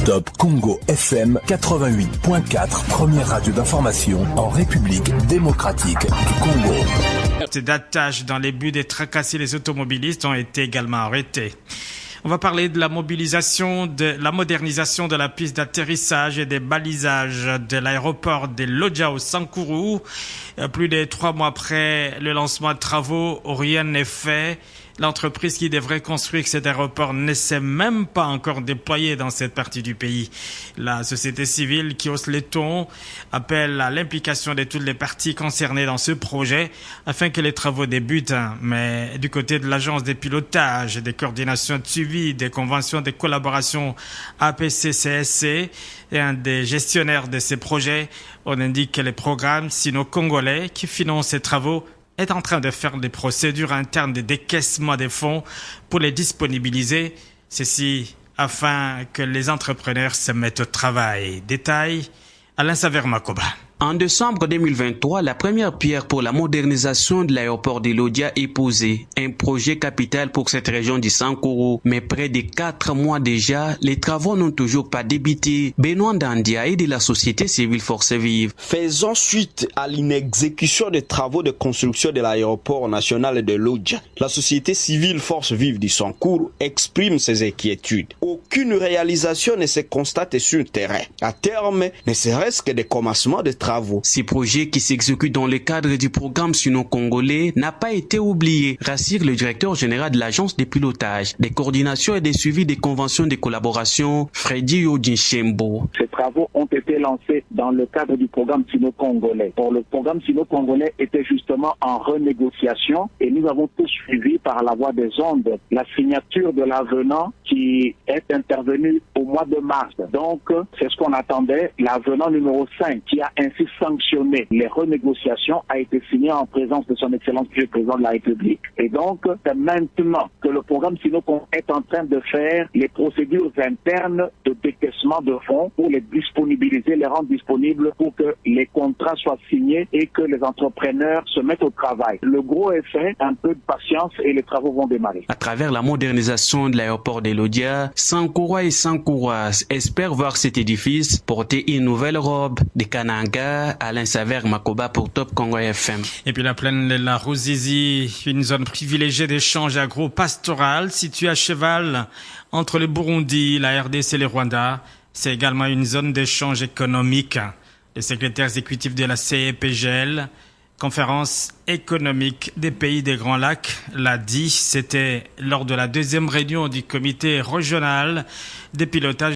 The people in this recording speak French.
Top Congo FM 88.4, première radio d'information en République démocratique du Congo. Ces d'attache dans les buts de tracasser les automobilistes ont été également arrêtés. On va parler de la modernisation de la piste d'atterrissage et des balisages de l'aéroport de Lodja au Sankuru. Plus de 3 mois après le lancement de travaux, rien n'est fait. L'entreprise qui devrait construire cet aéroport ne s'est même pas encore déployée dans cette partie du pays. La société civile qui hausse les tons appelle à l'implication de toutes les parties concernées dans ce projet afin que les travaux débutent. Mais du côté de l'agence des pilotages, des coordinations de suivi, des conventions de collaboration APC-CSC et un des gestionnaires de ces projets, on indique que les programmes sino-congolais qui financent ces travaux est en train de faire des procédures internes de décaissement des fonds pour les disponibiliser. Ceci afin que les entrepreneurs se mettent au travail. Détail, Alain Saver-Makoba. En décembre 2023, la première pierre pour la modernisation de l'aéroport de Lodja est posée. Un projet capital pour cette région du Sankuru. Mais près de 4 mois déjà, les travaux n'ont toujours pas débuté. Benoît Dandia et de la société civile Force Vive. Faisant suite à l'inexécution des travaux de construction de l'aéroport national de Lodja, la société civile Force Vive du Sankuru exprime ses inquiétudes. Aucune réalisation ne se constate sur le terrain. À terme, ne serait-ce que des commencements de travaux. Ces projets qui s'exécutent dans le cadre du programme sino-congolais n'a pas été oublié, rassure le directeur général de l'agence de pilotage, des coordinations et des suivis des conventions de collaboration, Freddy Yodinchembo. Ces travaux ont été lancés dans le cadre du programme sino-congolais. Or, le programme sino-congolais était justement en renégociation et nous avons tous suivi par la voie des ondes la signature de l'avenant qui est intervenu au mois de mars. Donc, c'est ce qu'on attendait. L'avenant numéro 5 qui a ainsi sanctionné les renégociations a été signé en présence de son Excellence le Président de la République. Et donc, c'est maintenant que le programme Sino-Congolais est en train de faire les procédures internes de décaissement de fonds pour les disponibiliser, les rendre disponibles pour que les contrats soient signés et que les entrepreneurs se mettent au travail. Le gros est fait, un peu de patience et les travaux vont démarrer. À travers la modernisation de l'aéroport de Lodja, Sankourois et Sankouroises espèrent voir cet édifice porter une nouvelle robe de Kananga. Alain Saver-Makoba pour Top Congo FM. Et puis la plaine de la Ruzizi, une zone privilégiée d'échange agro-pastoral située à cheval entre le Burundi, la RDC et le Rwanda. C'est également une zone d'échange économique. Le secrétaire exécutif de la CEPGL, Conférence économique des pays des Grands Lacs, l'a dit. C'était lors de la 2e réunion du comité régional des pilotages